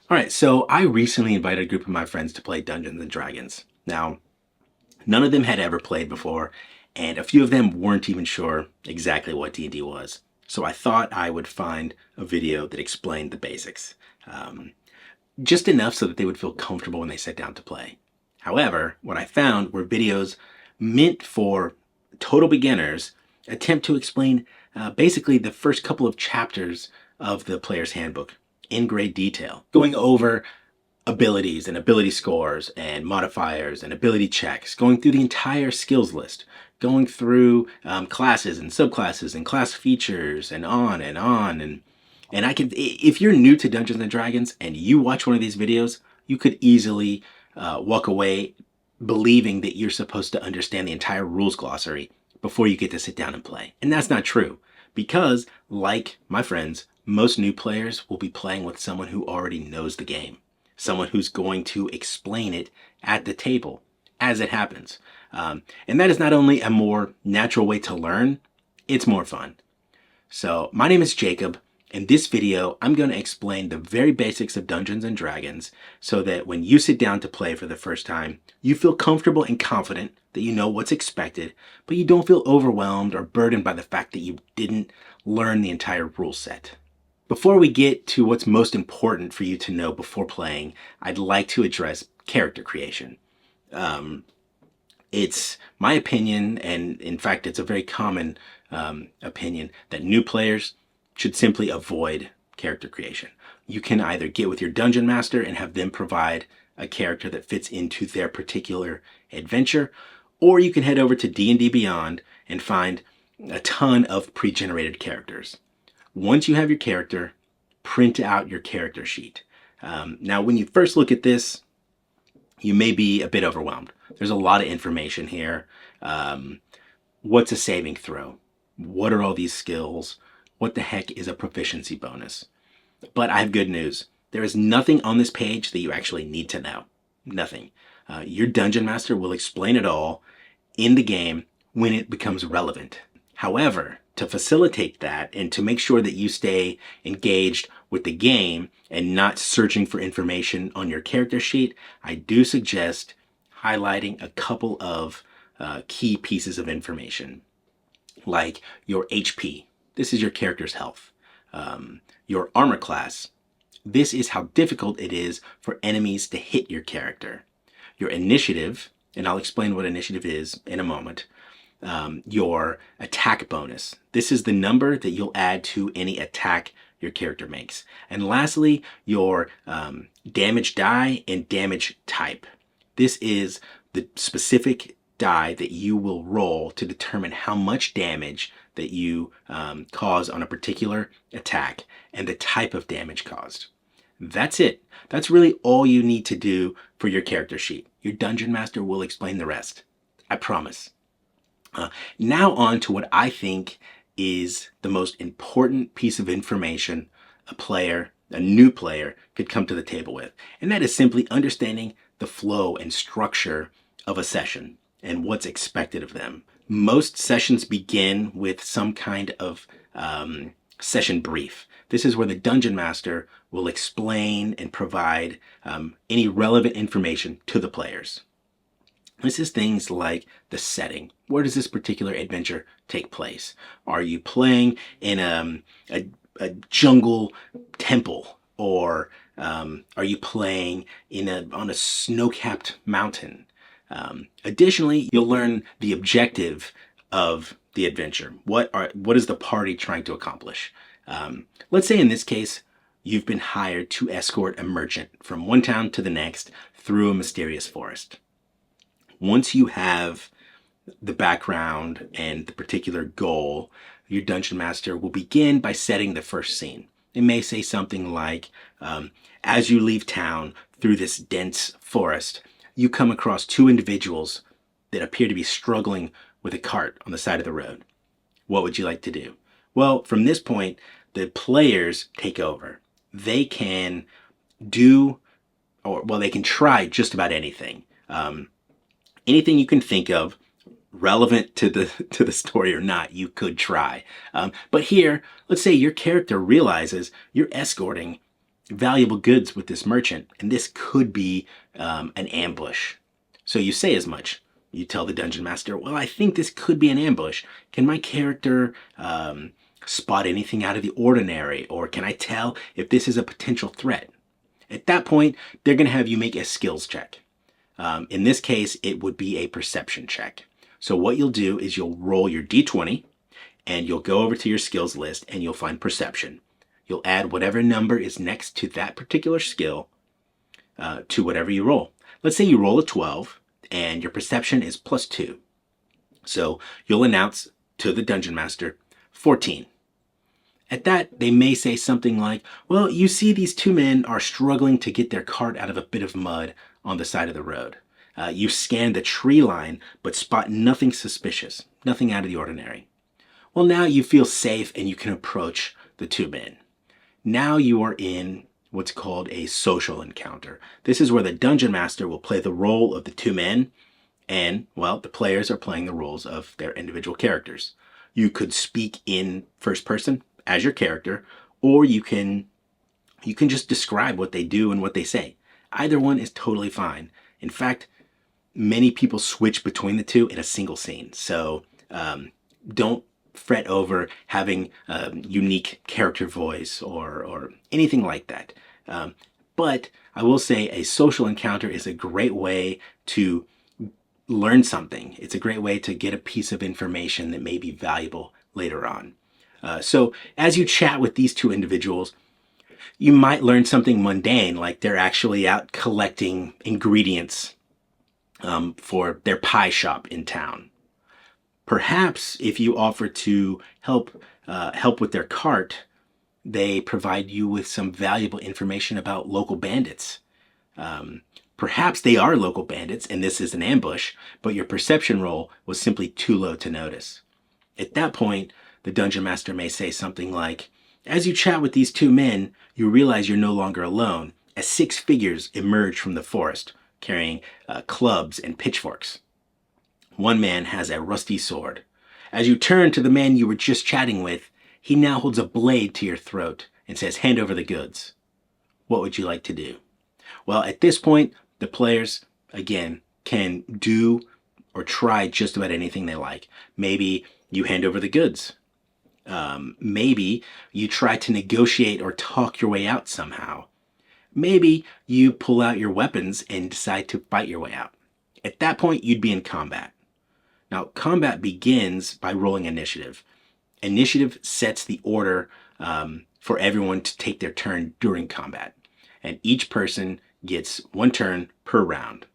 All right, so I recently invited a group of my friends to play Dungeons and Dragons. Now, none of them had ever played before, and a few of them weren't even sure exactly what D&D was. So I thought I would find a video that explained the basics, um, just enough so that they would feel comfortable when they sat down to play. However, what I found were videos meant for total beginners attempt to explain basically the first couple of chapters of the player's handbook in great detail, going over abilities and ability scores and modifiers and ability checks, going through the entire skills list, going through classes and subclasses and class features and on and on. And I can, if you're new to Dungeons and Dragons and you watch one of these videos, you could easily walk away believing that you're supposed to understand the entire rules glossary before you get to sit down and play. And that's not true because, like my friends, most new players will be playing with someone who already knows the game, someone who's going to explain it at the table as it happens. And that is not only a more natural way to learn, it's more fun. So my name is Jacob. In this video, I'm going to explain the very basics of Dungeons and Dragons so that when you sit down to play for the first time, you feel comfortable and confident that you know what's expected, but you don't feel overwhelmed or burdened by the fact that you didn't learn the entire rule set. Before we get to what's most important for you to know before playing, I'd like to address character creation. It's my opinion, and in fact, it's a very common opinion, that new players should simply avoid character creation. You can either get with your dungeon master and have them provide a character that fits into their particular adventure, or you can head over to D&D Beyond and find a ton of pre-generated characters. Once you have your character, print out your character sheet. Now, when you first look at this, you may be a bit overwhelmed. There's a lot of information here. What's a saving throw? What are all these skills? What the heck is a proficiency bonus? But I have good news. There is nothing on this page that you actually need to know. Nothing. Your dungeon master will explain it all in the game when it becomes relevant. However, to facilitate that and to make sure that you stay engaged with the game and not searching for information on your character sheet, I do suggest highlighting a couple of key pieces of information, like your HP. This is your character's health. Your armor class. This is how difficult it is for enemies to hit your character. Your initiative, and I'll explain what initiative is in a moment. Your attack bonus. This is the number that you'll add to any attack your character makes. And lastly, your damage die and damage type. This is the specific die that you will roll to determine how much damage that you cause on a particular attack and the type of damage caused. That's it. That's really all you need to do for your character sheet. Your dungeon master will explain the rest. I promise. Now on to what I think is the most important piece of information a new player, could come to the table with. And that is simply understanding the flow and structure of a session and what's expected of them. Most sessions begin with some kind of session brief. This is where the dungeon master will explain and provide any relevant information to the players. This is things like the setting. Where does this particular adventure take place? Are you playing in a jungle temple, or are you playing on a snow-capped mountain? Additionally, you'll learn the objective of the adventure. What is the party trying to accomplish? Let's say in this case, you've been hired to escort a merchant from one town to the next through a mysterious forest. Once you have the background and the particular goal, your dungeon master will begin by setting the first scene. It may say something like, as you leave town through this dense forest, you come across two individuals that appear to be struggling with a cart on the side of the road. What would you like to do? Well, from this point, the players take over. They can they can try just about anything. Anything you can think of, relevant to the story or not, you could try. But here, let's say your character realizes you're escorting valuable goods with this merchant, and this could be an ambush. So you say as much. You tell the dungeon master, well, I think this could be an ambush. Can my character spot anything out of the ordinary? Or can I tell if this is a potential threat? At that point, they're going to have you make a skills check. In this case, it would be a perception check. So what you'll do is you'll roll your d20 and you'll go over to your skills list and you'll find perception. You'll add whatever number is next to that particular skill to whatever you roll. Let's say you roll a 12 and your perception is +2. So you'll announce to the dungeon master 14. At that, they may say something like, well, you see these two men are struggling to get their cart out of a bit of mud on the side of the road. You scan the tree line, but spot nothing suspicious, nothing out of the ordinary. Well, now you feel safe and you can approach the two men. Now you are in what's called a social encounter. This is where the dungeon master will play the role of the two men, and, well, the players are playing the roles of their individual characters. You could speak in first person as your character, or you can just describe what they do and what they say. Either one is totally fine. In fact, many people switch between the two in a single scene. So don't fret over having a unique character voice or anything like that. But I will say a social encounter is a great way to learn something. It's a great way to get a piece of information that may be valuable later on. So as you chat with these two individuals, you might learn something mundane, like they're actually out collecting ingredients for their pie shop in town. Perhaps if you offer to help with their cart, they provide you with some valuable information about local bandits. Perhaps they are local bandits and this is an ambush, but your perception roll was simply too low to notice. At that point, the dungeon master may say something like, as you chat with these two men, you realize you're no longer alone, as 6 figures emerge from the forest, carrying clubs and pitchforks. One man has a rusty sword. As you turn to the man you were just chatting with, he now holds a blade to your throat and says, hand over the goods. What would you like to do? Well, at this point, the players, again, can do or try just about anything they like. Maybe you hand over the goods. Maybe you try to negotiate or talk your way out somehow. Maybe you pull out your weapons and decide to fight your way out. At that point, you'd be in combat. Now, combat begins by rolling initiative. Initiative sets the order for everyone to take their turn during combat. And each person gets 1 turn per round.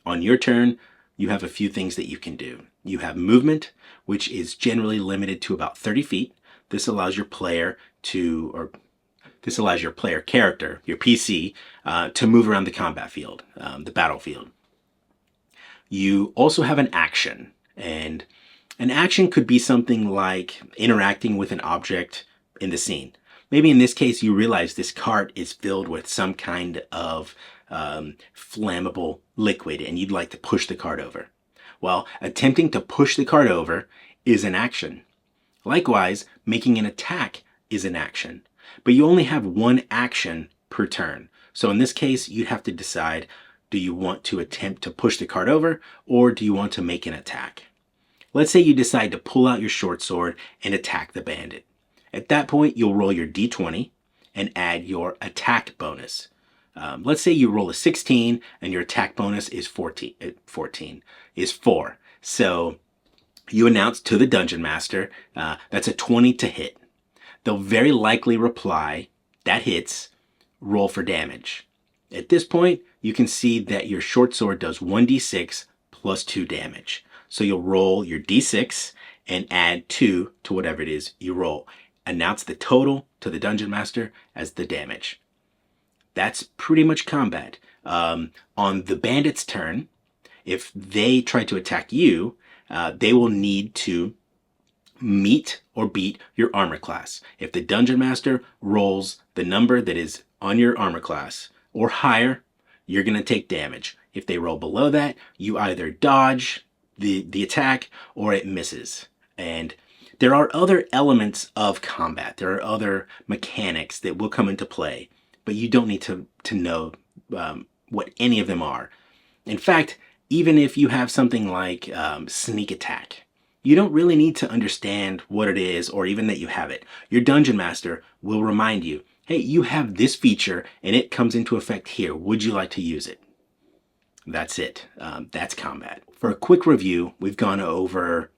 On your turn, you have a few things that you can do. You have movement, which is generally limited to about 30 feet. This allows your player character, your PC, to move around the combat field, the battlefield. You also have an action, and an action could be something like interacting with an object in the scene. Maybe in this case, you realize this cart is filled with some kind of flammable liquid and you'd like to push the cart over. Well, attempting to push the cart over is an action. Likewise, making an attack is an action, but you only have 1 action per turn. So in this case, you'd have to decide, do you want to attempt to push the cart over or do you want to make an attack? Let's say you decide to pull out your short sword and attack the bandit. At that point, you'll roll your d20 and add your attack bonus. Let's say you roll a 16 and your attack bonus is 14 is 4. So you announce to the dungeon master, that's a 20 to hit. They'll very likely reply, that hits, roll for damage. At this point, you can see that your short sword does 1d6 plus 2 damage. So you'll roll your d6 and add 2 to whatever it is you roll. Announce the total to the dungeon master as the damage. That's pretty much combat. On the bandit's turn, if they try to attack you, they will need to meet or beat your armor class. If the dungeon master rolls the number that is on your armor class or higher, you're going to take damage. If they roll below that, you either dodge the attack or it misses. And there are other elements of combat. There are other mechanics that will come into play. but you don't need to know what any of them are. In fact, even if you have something like sneak attack, you don't really need to understand what it is or even that you have it. Your dungeon master will remind you, hey, you have this feature and it comes into effect here. Would you like to use it? That's it. That's combat. For a quick review, we've gone over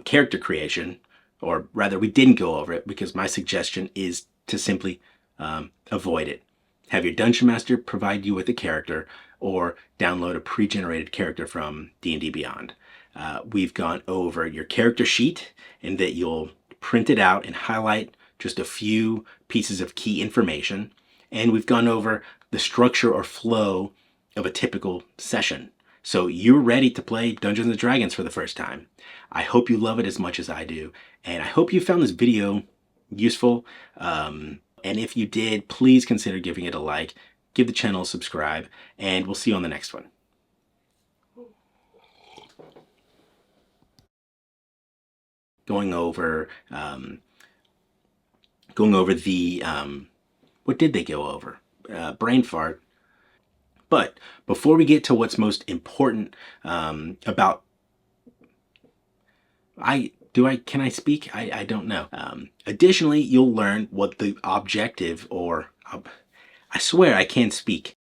character creation, or rather we didn't go over it because my suggestion is to simply avoid it. Have your dungeon master provide you with a character or download a pre-generated character from D&D Beyond. We've gone over your character sheet and that you'll print it out and highlight just a few pieces of key information. And we've gone over the structure or flow of a typical session. So you're ready to play Dungeons & Dragons for the first time. I hope you love it as much as I do. And I hope you found this video useful. And if you did, please consider giving it a like, give the channel a subscribe, and we'll see you on the next one. Going over the, what did they go over? Brain fart. But before we get to what's most important about, can I speak? I don't know. Additionally, you'll learn what the objective, or I swear I can't speak.